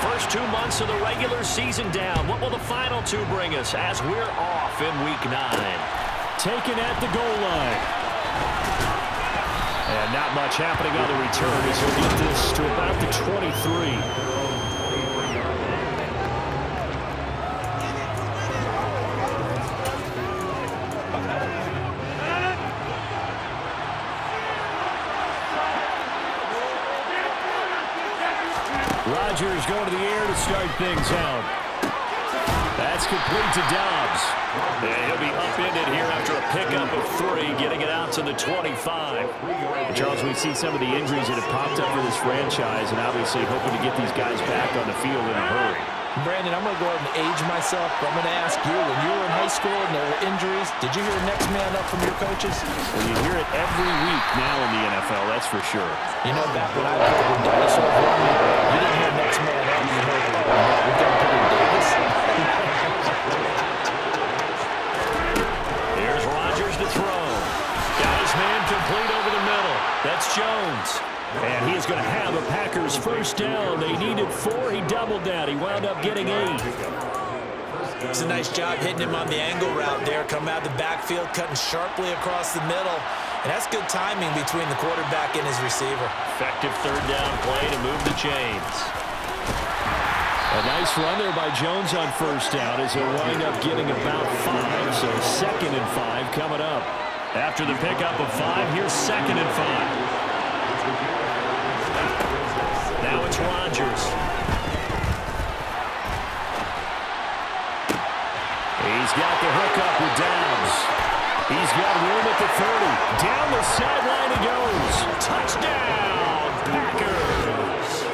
First 2 months of the regular season down. What will the final two bring us as we're off in Week 9? Taken at the goal line. And not much happening on the return as he'll get this to about the 23. Rodgers going to the air to start things out. That's complete to Dobbs. And he'll be upended here after a pickup of 3, getting it out to the 25. And Charles, we see some of the injuries that have popped up for this franchise, and obviously hoping to get these guys back on the field in a hurry. Brandon, I'm going to go ahead and age myself. I'm going to ask you, when you were in high school and there were injuries, did you hear next man up from your coaches? Well, you hear it every week now in the NFL, that's for sure. You know, back when I played in dinosaur rugby, you didn't hear next man up. You heard, we've got to put in Davis. Here's Rodgers to throw. Got his man complete over the middle. That's Jones. And he's going to have a Packers first down. They needed 4. He doubled that. He wound up getting 8. It's a nice job hitting him on the angle route there. Come out of the backfield, cutting sharply across the middle. And that's good timing between the quarterback and his receiver. Effective third down play to move the chains. A nice run there by Jones on first down as he'll wind up getting about 5. So 2nd and 5 coming up. After the pickup of 5, here's 2nd and 5. Now it's Rodgers. He's got the hook up with Dobbs. He's got room at the 30. Down the sideline he goes. Touchdown, Packers.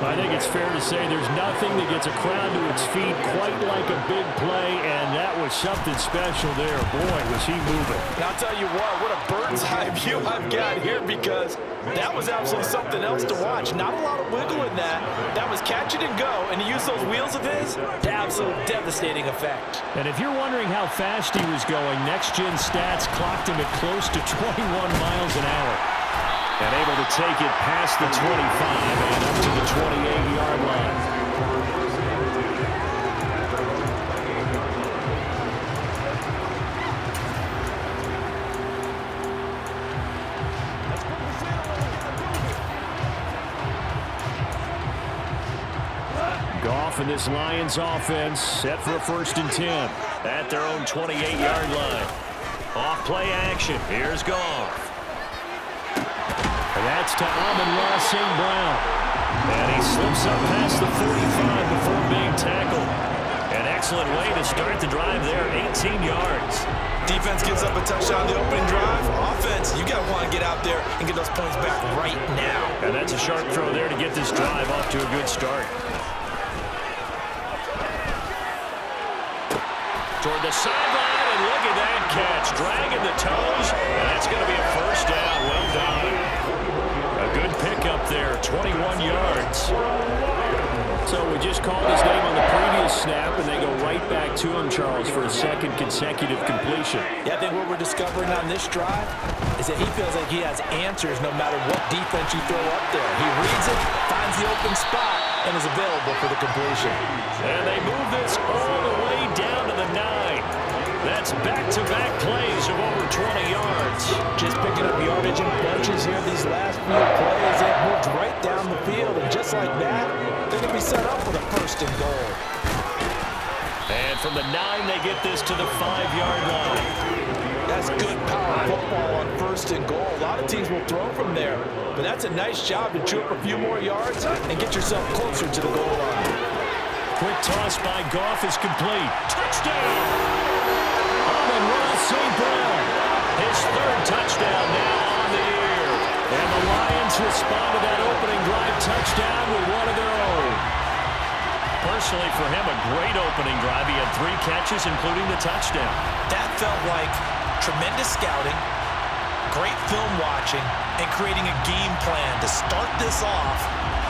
I think it's fair to say there's nothing that gets a crowd to its feet quite like a big play, and that was something special there. Boy, was he moving. And I'll tell you what a bird's eye view I've got here, because that was absolutely something else to watch. Not a lot of wiggle in that. That was catch it and go, and he used those wheels of his to absolute devastating effect. And if you're wondering how fast he was going, Next Gen Stats clocked him at close to 21 miles an hour. And able to take it past the 25 and up to the 28-yard line. Goff and this Lions offense set for a 1st and 10 at their own 28-yard line. Off play action. Here's Goff. And that's to Amon-Ra St. Brown. And he slips up past the 45 before being tackled. An excellent way to start the drive there, 18 yards. Defense gives up a touchdown on the opening drive. Offense, you got to want to get out there and get those points back right now. And that's a sharp throw there to get this drive off to a good start. Toward the sideline, and look at that catch. Dragging the toes, and that's going to be a first down. Well done. A good pickup there, 21 yards. So we just called his name on the previous snap, and they go right back to him, Charles, for a 2nd consecutive completion. Yeah, I think what we're discovering on this drive is that he feels like he has answers no matter what defense you throw up there. He reads it, finds the open spot, and is available for the completion. And they move this all the way down to the 9. That's back-to-back plays of over 20 yards. Just picking up yardage in bunches here these last few plays. It moved right down the field, and just like that, they're going to be set up for the 1st and goal. And from the 9, they get this to the 5-yard line. That's good power football on 1st and goal. A lot of teams will throw from there, but that's a nice job to chew up a few more yards and get yourself closer to the goal line. Quick toss by Goff is complete. Touchdown! Amon-Ra St. Brown. His 3rd touchdown now on the year. And the Lions respond to that opening drive touchdown with one of their own. Personally, for him, a great opening drive. He had 3 catches, including the touchdown. That felt like tremendous scouting, great film watching, and creating a game plan to start this off,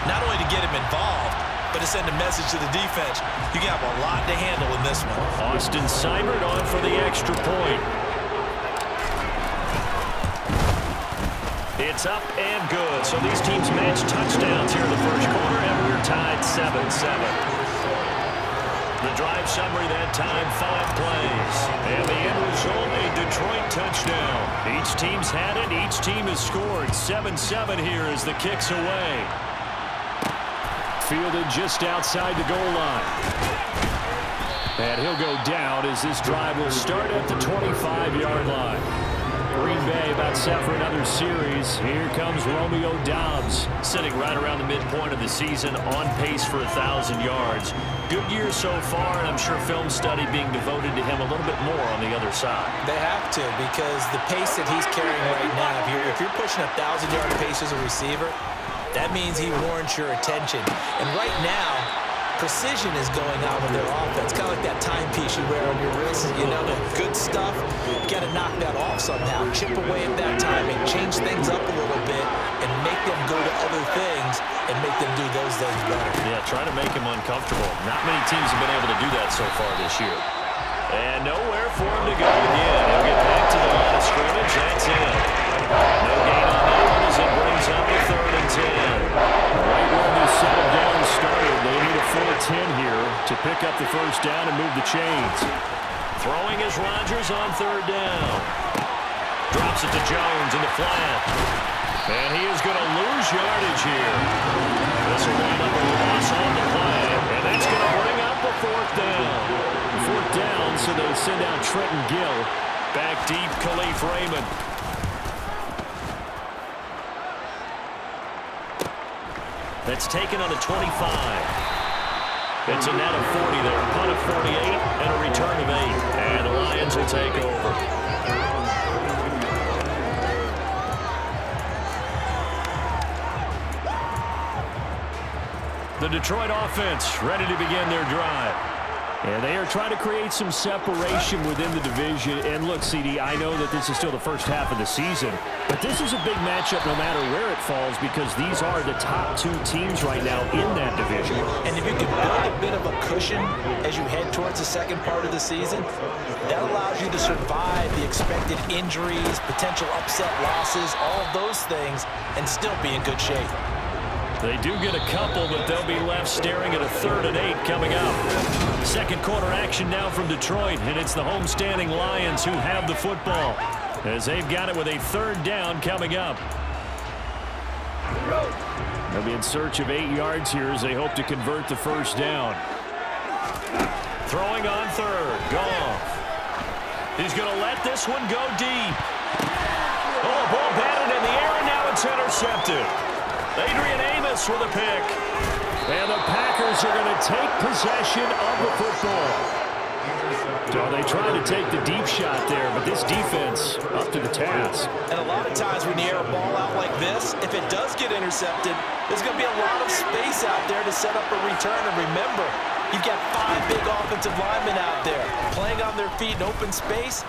not only to get him involved, but to send a message to the defense. You have a lot to handle in this one. Austin Seibert on for the extra point. It's up and good. So these teams match touchdowns here in the first quarter, and we're tied 7-7. The drive summary that time, 5 plays. And the end result, a Detroit touchdown. Each team's had it. Each team has scored. 7-7 here as the kick's away. Fielded just outside the goal line. And he'll go down as this drive will start at the 25-yard line. Green Bay about set for another series. Here comes Romeo Doubs. Sitting right around the midpoint of the season, on pace for 1,000 yards. Good year so far, and I'm sure film study being devoted to him a little bit more on the other side. They have to, because the pace that he's carrying right now, if you're pushing 1,000-yard pace as a receiver, that means he warrants your attention. And right now, precision is going on with their offense. Kind of like that timepiece you wear on your wrist. You know, the good stuff, you got to knock that off somehow. Chip away at that timing, change things up a little bit, and make them go to other things and make them do those things better. Yeah, try to make him uncomfortable. Not many teams have been able to do that so far this year. And nowhere for him to go again. He'll get back to the line of scrimmage. That's it. No gain on that one as it brings up a 3rd and 10. Right where they settled down and started, they need a full 10 here to pick up the first down and move the chains. Throwing is Rodgers on 3rd down. Drops it to Jones in the flat. And he is going to lose yardage here. This will wind up a loss on the play. And that's going to bring up a 4th down. 4th down, so they send out Trenton Gill. Back deep, Khalif Raymond. That's taken on the 25. It's a net of 40 there. A punt of 48 and a return of 8. And the Lions will take over. The Detroit offense ready to begin their drive. And they are trying to create some separation within the division. And look, CD, I know that this is still the first half of the season, but this is a big matchup no matter where it falls because these are the top 2 teams right now in that division. And if you can build a bit of a cushion as you head towards the second part of the season, that allows you to survive the expected injuries, potential upset losses, all of those things, and still be in good shape. They do get a couple, but they'll be left staring at a 3rd and 8 coming up. Second quarter action now from Detroit, and it's the homestanding Lions who have the football as they've got it with a 3rd down coming up. They'll be in search of 8 yards here as they hope to convert the first down. Throwing on 3rd, Goff. He's going to let this one go deep. Oh, ball batted in the air, and now it's intercepted. Adrian Amos with a pick. And the Packers are going to take possession of the football. So they tried to take the deep shot there, but this defense up to the task. And a lot of times when you air a ball out like this, if it does get intercepted, there's going to be a lot of space out there to set up a return. And remember, you've got 5 big offensive linemen out there playing on their feet in open space.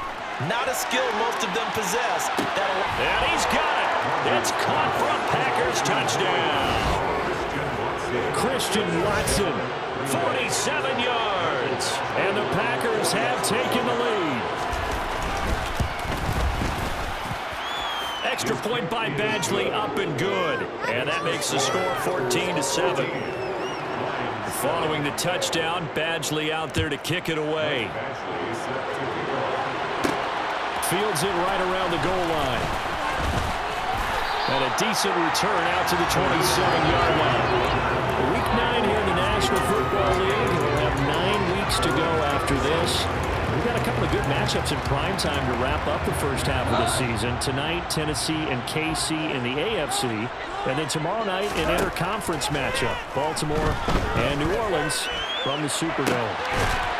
Not a skill most of them possess. And he's got it. It's caught for a Packers touchdown. Christian Watson, 47 yards. And the Packers have taken the lead. Extra point by Badgley, up and good. And that makes the score 14-7. Following the touchdown, Badgley out there to kick it away. Fields it right around the goal line. And a decent return out to the 27-yard line. Week 9 here in the National Football League. We'll have 9 weeks to go after this. We've got a couple of good matchups in prime time to wrap up the first half of the season. Tonight, Tennessee and KC in the AFC. And then tomorrow night, an interconference matchup. Baltimore and New Orleans from the Superdome.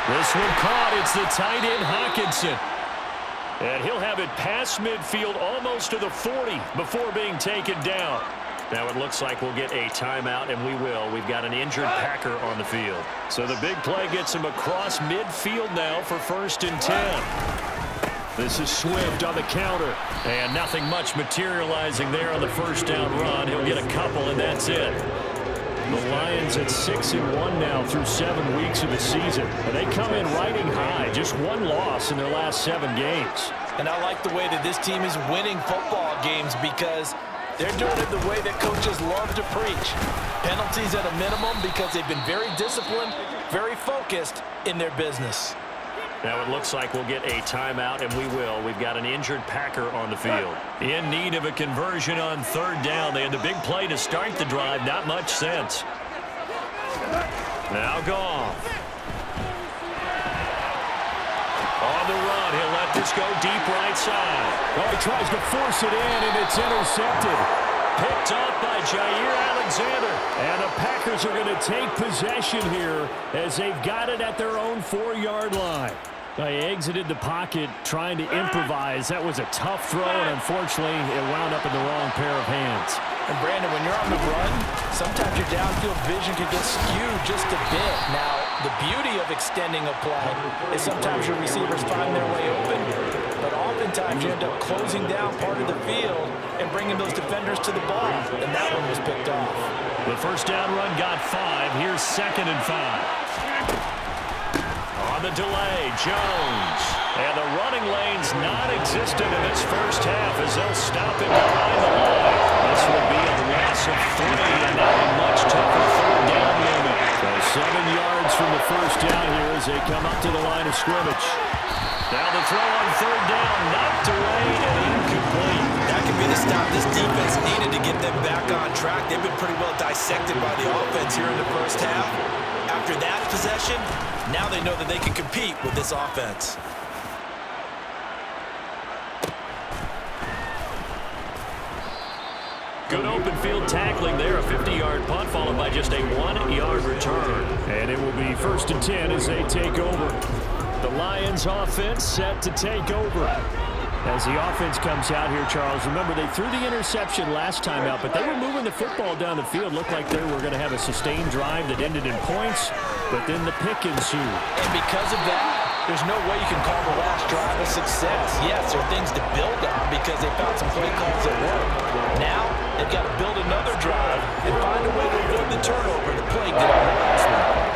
This one caught. It's the tight end Hockenson. And he'll have it past midfield almost to the 40 before being taken down. Now it looks like we'll get a timeout, and we will. We've got an injured Packer on the field. So the big play gets him across midfield now for 1st and 10. This is Swift on the counter. And nothing much materializing there on the first down run. He'll get a couple, and that's it. The Lions at 6-1 now through 7 weeks of the season. And they come in riding high. Just 1 loss in their last 7 games. And I like the way that this team is winning football games because They're doing it the way that coaches love to preach. Penalties at a minimum because they've been very disciplined, very focused in their business. Now it looks like we'll get a timeout, and we will. We've got an injured Packer on the field. In need of a conversion on third down. They had the big play to start the drive. Not much sense. Now Goff. On the run, he'll let this go deep right side. Oh, he tries to force it in, and it's intercepted. Picked up by Jair Alexander. And the Packers are going to take possession here as they've got it at their own 4-yard line. They exited the pocket trying to improvise. That was a tough throw, and unfortunately, it wound up in the wrong pair of hands. And Brandon, when you're on the run, sometimes your downfield vision can get skewed just a bit. Now, the beauty of extending a play is sometimes your receivers find their way open, but oftentimes you end up closing down part of the field and bringing those defenders to the ball, and that one was picked off. The first down run got 5. Here's 2nd and 5. On the delay, Jones. And the running lane's non-existent in this first half as they'll stop it behind the line. This will be a loss of 3 and now a much tougher third down moment. So 7 yards from the first down here as they come up to the line of scrimmage. Now the throw on third down, knocked away and incomplete. That could be the stop this defense needed to get them back on track. They've been pretty well dissected by the offense here in the first half. After that possession, now they know that they can compete with this offense. Good open field tackling there. A 50-yard punt followed by just a 1-yard return. And it will be 1st and 10 as they take over. The Lions offense set to take over. As the offense comes out here, Charles, remember they threw the interception last time out, but they were moving the football down the field. Looked like they were going to have a sustained drive that ended in points, but then the pick ensued. And because of that, there's no way you can call the last drive a success. Yes, there are things to build on because they found some play calls that work. Now, they've got to build another drive and find a way to avoid the turnover the play did on the last one.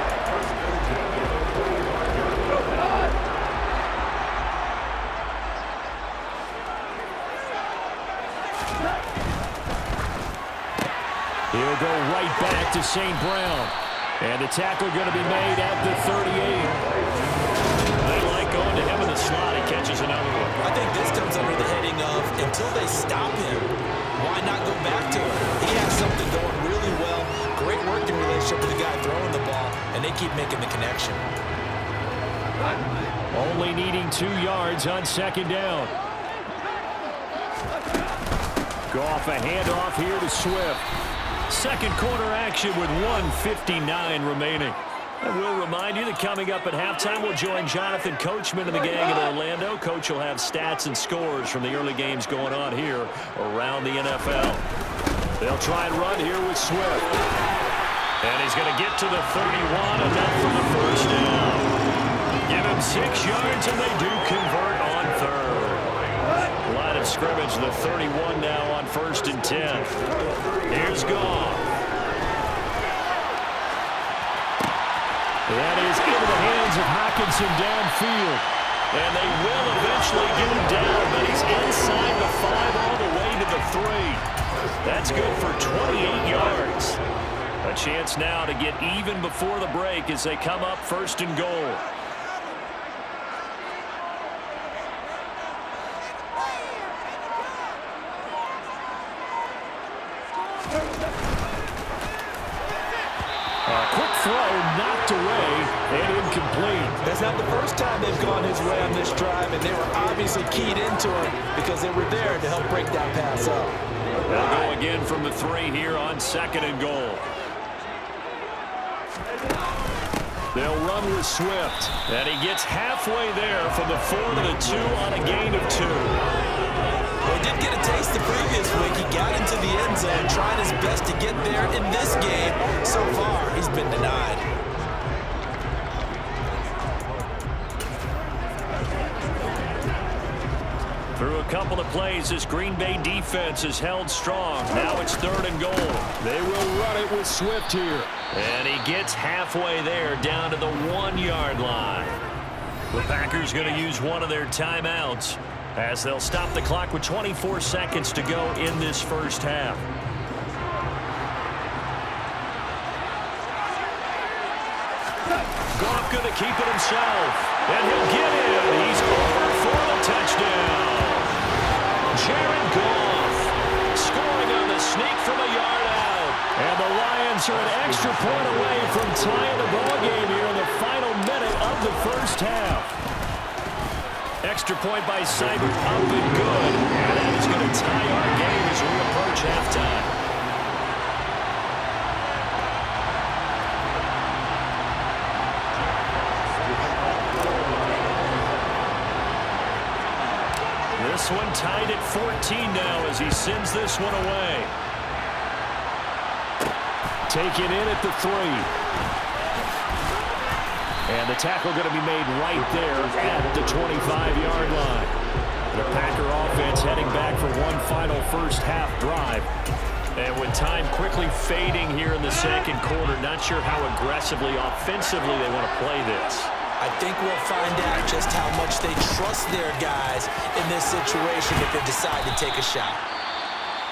He'll go right back to St. Brown. And the tackle going to be made at the 38. They like going to him in the slot. He catches another one. I think this comes under the heading of until they stop him, why not go back to him? He has something going really well. Great working relationship with the guy throwing the ball, and they keep making the connection. Only needing 2 yards on 2nd down. Goff a handoff here to Swift. Second quarter action with 1:59 remaining. And we'll remind you that coming up at halftime, we'll join Jonathan Coachman and the gang in Orlando. Coach will have stats and scores from the early games going on here around the NFL. They'll try and run here with Swift. And he's going to get to the 31, enough for the first down. Give him 6 yards, and they do convert on third. Line of scrimmage, the 31 now on 1st and 10. Here's Goff. That is into the hands of Hockenson downfield. And they will eventually get him down, but he's inside the 5 all the way to the 3. That's good for 28 yards. A chance now to get even before the break as they come up 1st and goal. Quick throw, knocked away, and incomplete. That's not the first time they've gone his way on this drive, and they were obviously keyed into it because they were there to help break that pass up. They'll go again from the 3 here on 2nd and goal. They'll run with Swift. And he gets halfway there from the 4 to the 2 on a gain of 2. Well, he did get a taste the previous week. He got into the end zone, trying his best to get there in this game. So far, he's been denied. Through a couple of plays, this Green Bay defense is held strong. Now it's 3rd and goal. They will run it with Swift here. And he gets halfway there down to the 1-yard line. The Packers going to use one of their timeouts as they'll stop the clock with 24 seconds to go in this first half. Goff going to keep it himself, and he'll get in. He's over for the touchdown. Jared Goff scoring on the sneak from a yard out. And the Lions are an extra point away from tying the ball game here in the final minute of the first half. Extra point by Seibert, up and good. And that is going to tie our game as we approach halftime. This one tied at 14 now as he sends this one away. Taken in at the 3. And the tackle going to be made right there at the 25-yard line. The Packer offense heading back for one final first half drive. And with time quickly fading here in the second quarter, not sure how aggressively, offensively they want to play this. I think we'll find out just how much they trust their guys in this situation if they decide to take a shot.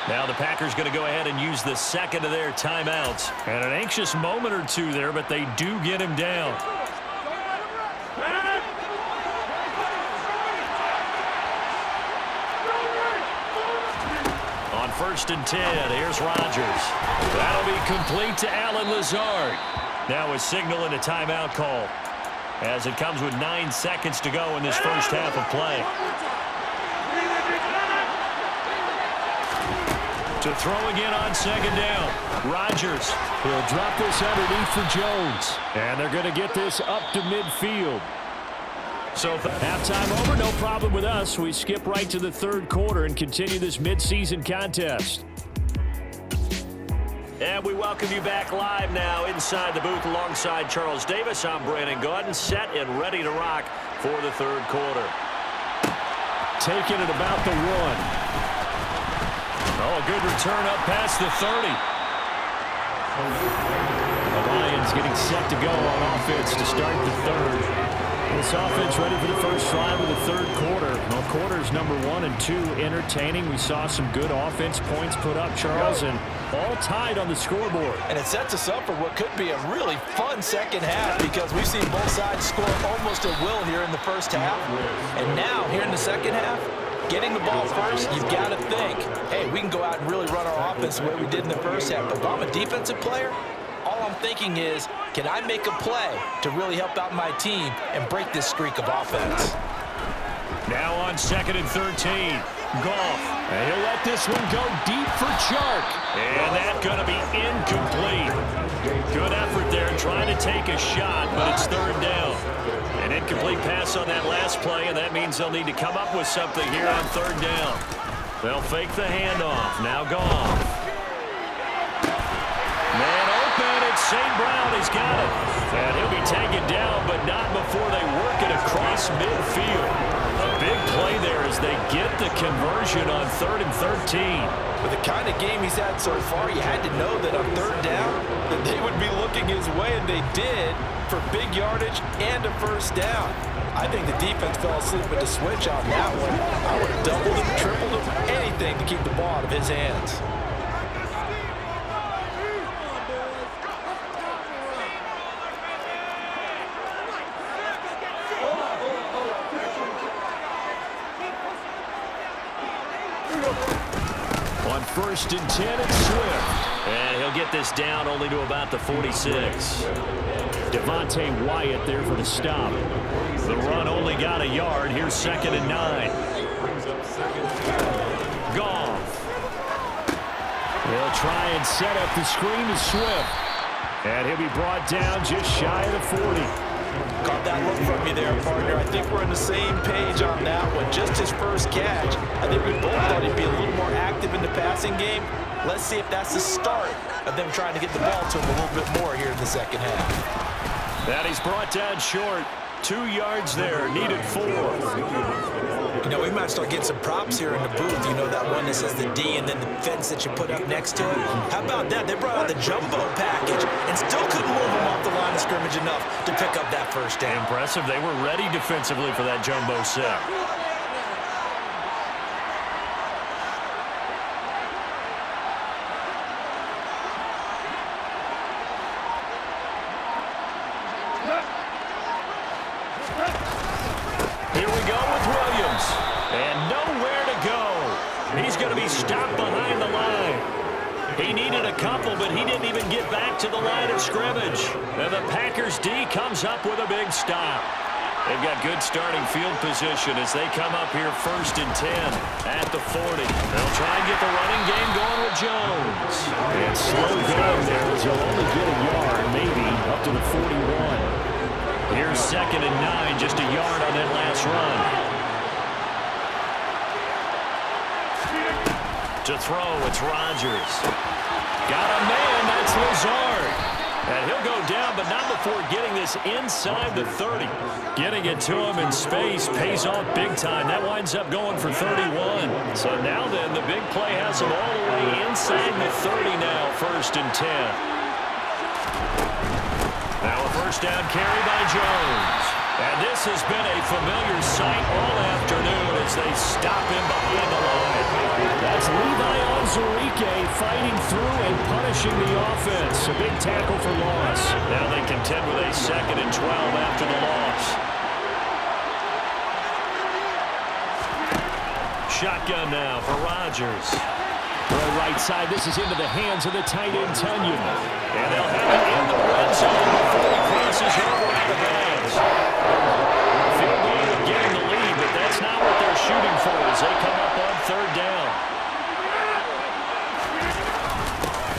Now the Packers going to go ahead and use the second of their timeouts. And an anxious moment or two there, but they do get him down. On 1st and 10, here's Rodgers. That'll be complete to Allen Lazard. Now a signal and a timeout call, as it comes with 9 seconds to go in this first half of play. To throw again on second down. Rodgers. He'll drop this underneath for Jones. And they're going to get this up to midfield. So halftime over, no problem with us. We skip right to the third quarter and continue this midseason contest. And we welcome you back live now inside the booth alongside Charles Davis. I'm Brandon Gaudin, set and ready to rock for the third quarter. Taking it about the 1. Oh, a good return up past the 30. The Lions getting set to go on offense to start the third. This offense ready for the first drive of the third quarter. Well, quarters number 1 and 2 entertaining. We saw some good offense points put up, Charles, and all tied on the scoreboard. And it sets us up for what could be a really fun second half because we've seen both sides score almost at will here in the first half. And now, here in the second half, getting the ball first, you've got to think, hey, we can go out and really run our offense the way we did in the first half. But if I'm a defensive player, all I'm thinking is, can I make a play to really help out my team and break this streak of offense? Now on 2nd and 13, Goff. And he'll let this one go deep for Chark. And that's going to be incomplete. Good effort there trying to take a shot, but it's third down. An incomplete pass on that last play, and that means they'll need to come up with something here on third down. They'll fake the handoff. Now Goff. Man open, it's St. Brown. He's got it. And he'll be taken down, but not before they work it across midfield. A big play there as they get the conversion on 3rd and 13. With the kind of game he's had so far, you had to know that on third down that they would be looking his way, and they did, for big yardage and a first down. I think the defense fell asleep with the switch on that one. I would have doubled him, tripled him, anything to keep the ball out of his hands. On 1st and 10, it's Swift. And he'll get this down only to about the 46. Devontae Wyatt there for the stop. The run only got a yard. Here's 2nd and 9. Goff. He'll try and set up the screen to Swift. And he'll be brought down just shy of the 40. Caught that look from you there, partner. I think we're on the same page on that one. Just his first catch. I think we both thought he'd be a little more active in the passing game. Let's see if that's the start of them trying to get the ball to him a little bit more here in the second half. That he's brought down short. 2 yards there. Needed 4. You know, we might start getting some props here in the booth. You know, that one that says the D and then the fence that you put up next to it. How about that? They brought out the jumbo package and still couldn't move him off the line of scrimmage enough to pick up that first down. Impressive. They were ready defensively for that jumbo set. stopped behind the line. He needed a couple, but he didn't even get back to the line of scrimmage. And the Packers D comes up with a big stop. They've got good starting field position as they come up here 1st and 10 at the 40. They'll try and get the running game going with Jones. And slow going there as he'll only get a yard, maybe up to the 41. Here's 2nd and 9, just a yard on that last run. To throw, it's Rodgers. Got a man, that's Lazard. And he'll go down, but not before getting this inside the 30. Getting it to him in space pays off big time. That winds up going for 31. So now then, the big play has him all the way inside the 30 now, 1st and 10. Now a 1st down carry by Jones. And this has been a familiar sight all afternoon as they stop him behind the line. That's Levi Onwuzurike fighting through and punishing the offense. A big tackle for loss. Now they contend with a 2nd and 12 after the loss. Shotgun now for Rodgers. Throw right side. This is into the hands of the tight end, Tunyon. And they'll have it in the red zone before he crosses over out of bounds. Field goal of getting the lead, but that's not what they're shooting for as they come up on 3rd down.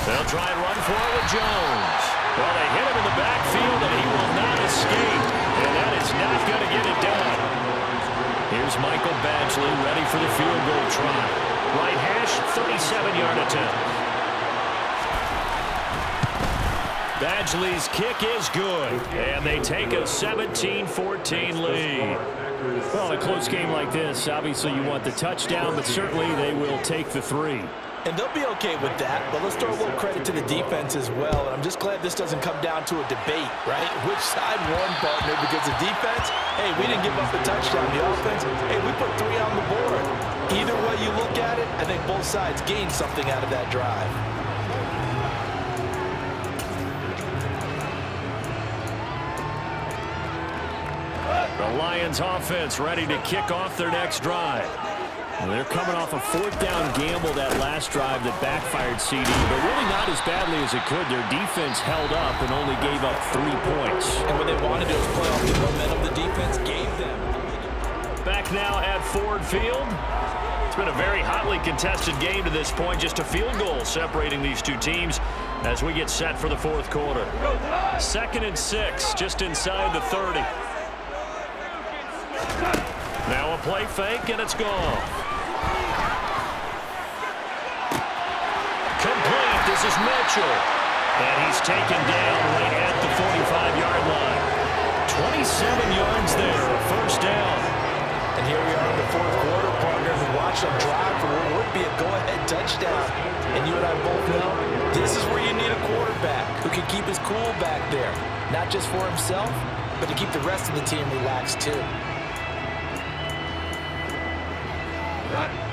They'll try and run for it with Jones. Well, they hit him in the backfield, and he will not escape. And that is not going to get it done. Here's Michael Badgley ready for the field goal try. Right hash, 37-yard attempt. Badgley's kick is good, and they take a 17-14 lead. Well, a close game like this, obviously you want the touchdown, but certainly they will take the 3. And they'll be okay with that, but let's throw a little credit to the defense as well. And I'm just glad this doesn't come down to a debate, right? Which side won, partner? Because the defense, hey, we didn't give up a touchdown. The offense, hey, we put 3 on the board. Either way you look at it, I think both sides gained something out of that drive. The Lions offense ready to kick off their next drive. Well, they're coming off a 4th down gamble that last drive that backfired CD, but really not as badly as it could. Their defense held up and only gave up 3 points. And what they wanted to do was play off the momentum the defense gave them. Back now at Ford Field. It's been a very hotly contested game to this point. Just a field goal separating these two teams as we get set for the 4th quarter. 2nd and 6, just inside the 30. Now a play fake, and it's gone. Complete. This is Mitchell. And he's taken down right at the 45-yard line. 27 yards there, a 1st down. And here we are in the 4th quarter, partner. We watched them drive for what would be a go-ahead touchdown. And you and I both know this is where you need a quarterback who can keep his cool back there. Not just for himself, but to keep the rest of the team relaxed too.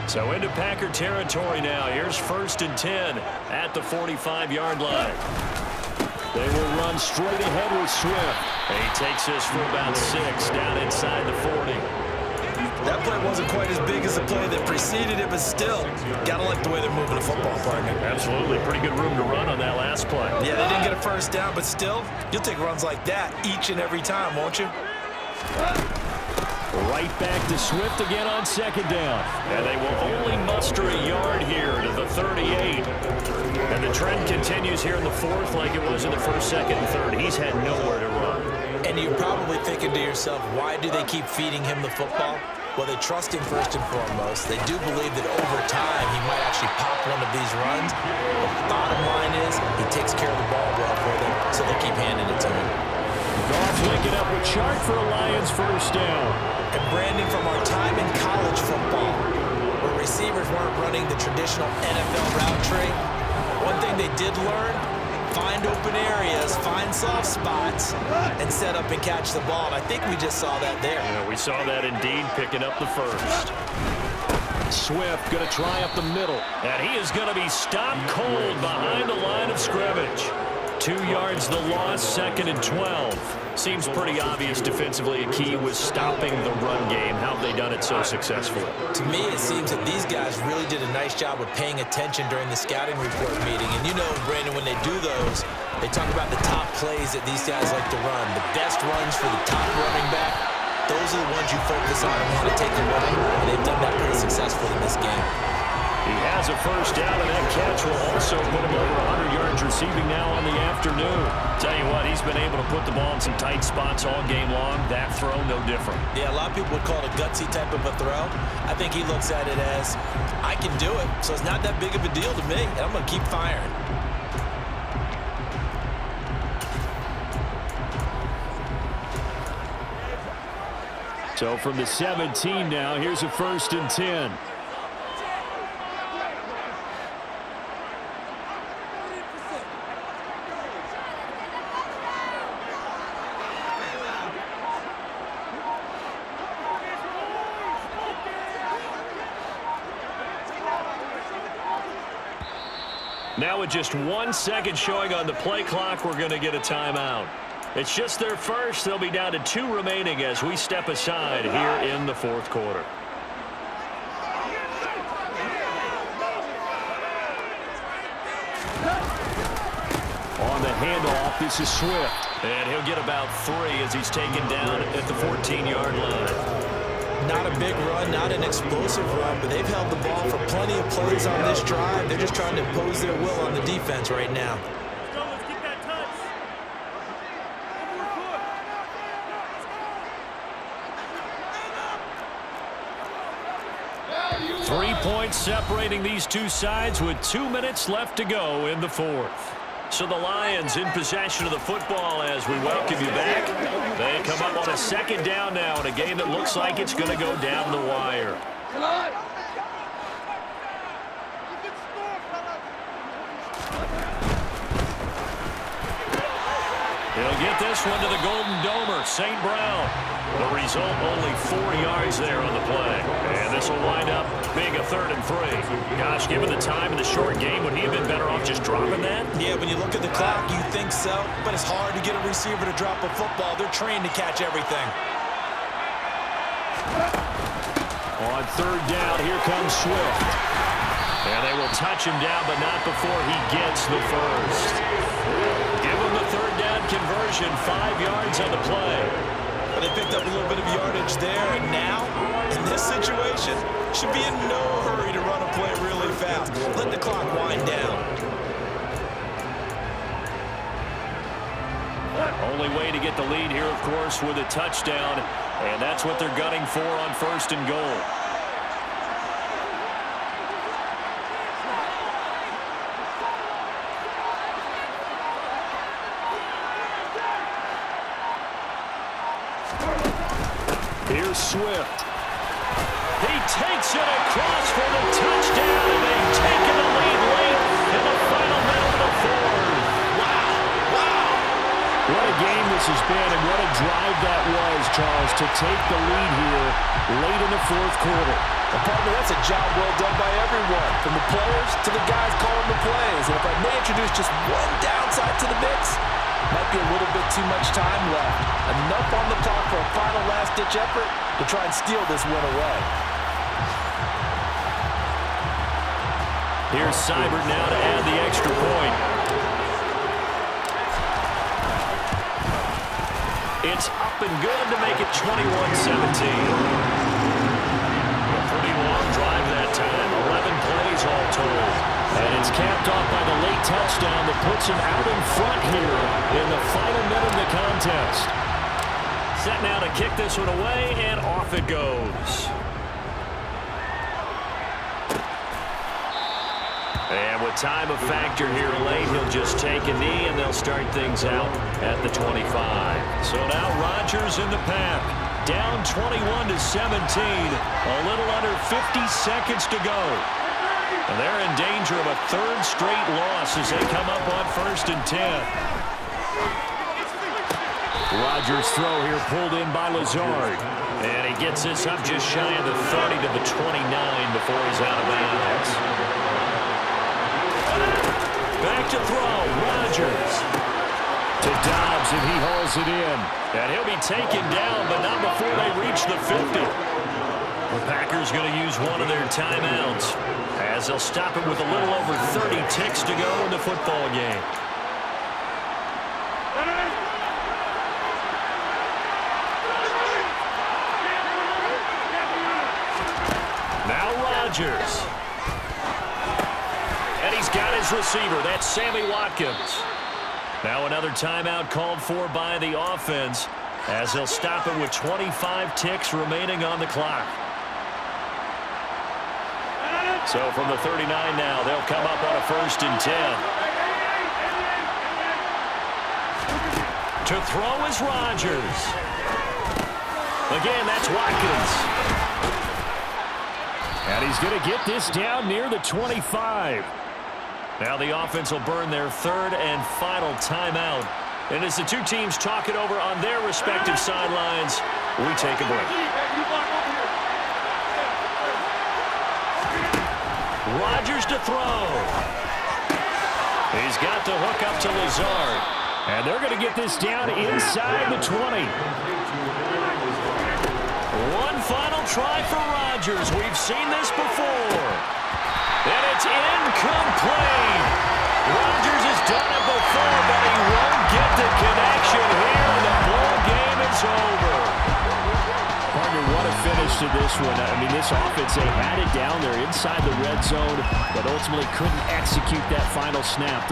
So into Packer territory now. Here's 1st and 10 at the 45-yard line. They will run straight ahead with Swift. He takes this for about 6 down inside the 40. That play wasn't quite as big as the play that preceded it, but still, gotta like the way they're moving the football, partner. Absolutely. Pretty good room to run on that last play. Yeah, they didn't get a 1st down, but still, you'll take runs like that each and every time, won't you? Right back to Swift again on 2nd down. And they will only muster a yard here to the 38. And the trend continues here in the 4th like it was in the 1st, 2nd, and 3rd. He's had nowhere to run. And you're probably thinking to yourself, why do they keep feeding him the football? Well, they trust him first and foremost. They do believe that over time he might actually pop one of these runs. But the bottom line is he takes care of the ball well for them, so they keep handing it to him. Goff linking up with Chark for a Lions 1st down. And Brandon, from our time in college football, where receivers weren't running the traditional NFL route tree, one thing they did learn, find open areas, find soft spots, and set up and catch the ball. And I think we just saw that there. Yeah, we saw that indeed, picking up the 1st. Swift going to try up the middle. And he is going to be stopped cold behind the line of scrimmage. 2 yards the loss, 2nd and 12. Seems pretty obvious defensively a key was stopping the run game. How have they done it so successfully? To me, it seems that these guys really did a nice job of paying attention during the scouting report meeting. And you know, Brandon, when they do those, they talk about the top plays that these guys like to run. The best runs for the top running back, those are the ones you focus on and want to take away. And they've done that pretty successfully in this game. He has a first down, and that catch will also put him over 100 yards receiving now on the afternoon. Tell you what, he's been able to put the ball in some tight spots all game long. That throw, no different. Yeah, a lot of people would call it a gutsy type of a throw. I think he looks at it as, I can do it, so it's not that big of a deal to me, and I'm going to keep firing. So from the 17 now, here's a 1st and 10. Now with just 1 second showing on the play clock, we're going to get a timeout. It's just their first. They'll be down to 2 remaining as we step aside here in the 4th quarter. On the handoff, this is Swift. And he'll get about 3 as he's taken down at the 14-yard line. Not a big run, not an explosive run, but they've held the ball for plenty of plays on this drive. They're just trying to impose their will on the defense right now. Let's get that touch. 3 points separating these two sides with 2 minutes left to go in the 4th. So the Lions in possession of the football as we welcome you back. They come up on a 2nd down now in a game that looks like it's going to go down the wire. He'll get this one to the Golden Domer, St. Brown. The result, only 4 yards there on the play. And this will wind up being a 3rd and 3. Gosh, given the time in the short game, would he have been better off just dropping that? Yeah, when you look at the clock, you think so. But it's hard to get a receiver to drop a football. They're trained to catch everything. On 3rd down, here comes Swift. And they will touch him down, but not before he gets the first. Give him the 3rd down conversion, 5 yards on the play. But they picked up a little bit of yardage there, and now, in this situation, should be in no hurry to run a play really fast. Let the clock wind down. Only way to get the lead here, of course, with a touchdown, and that's what they're gunning for on 1st and goal. Here's Swift. He takes it across for the touchdown, and they've taken the lead late in the final minute of the 4th. Wow. What a game this has been, and what a drive that was, Charles, to take the lead here late in the 4th quarter. And partner, that's a job well done by everyone, from the players to the guys calling the plays. And if I may introduce just one downside to the mix, might be a little bit too much time left. Enough on the clock for a final last-ditch effort to try and steal this win away. Here's Seibert now to add the extra point. It's up and good to make it 21-17. A pretty long drive that time, 11 plays all told. And it's capped off by the late touchdown that puts him out in front here in the final minute of the contest. Set now to kick this one away, and off it goes. And with time a factor here late, he'll just take a knee, and they'll start things out at the 25. So now Rodgers in the pack. Down 21-17. A little under 50 seconds to go. And they're in danger of a 3rd straight loss as they come up on 1st and 10. Rodgers' throw here pulled in by Lazard. And he gets this up just shy of the 30 to the 29 before he's out of bounds. Back to throw, Rodgers. To Dobbs, and he hauls it in. And he'll be taken down, but not before they reach the 50. The Packers going to use one of their timeouts as they'll stop it with a little over 30 ticks to go in the football game. Now Rodgers. And he's got his receiver. That's Sammy Watkins. Now another timeout called for by the offense as they'll stop it with 25 ticks remaining on the clock. So from the 39 now, they'll come up on a 1st and 10. To throw is Rodgers. Again, that's Watkins. And he's going to get this down near the 25. Now the offense will burn their 3rd and final timeout. And as the two teams talk it over on their respective sidelines, we take a break. Rodgers to throw. He's got the hook up to Lazard. And they're going to get this down inside the 20. One final try for Rodgers. We've seen this before. And it's incomplete. Rodgers has done it before, but he won't get the connection here. The ball game is over. Partner, what a finish to this one. I mean, this offense, they had it down there inside the red zone, but ultimately couldn't execute that final snap.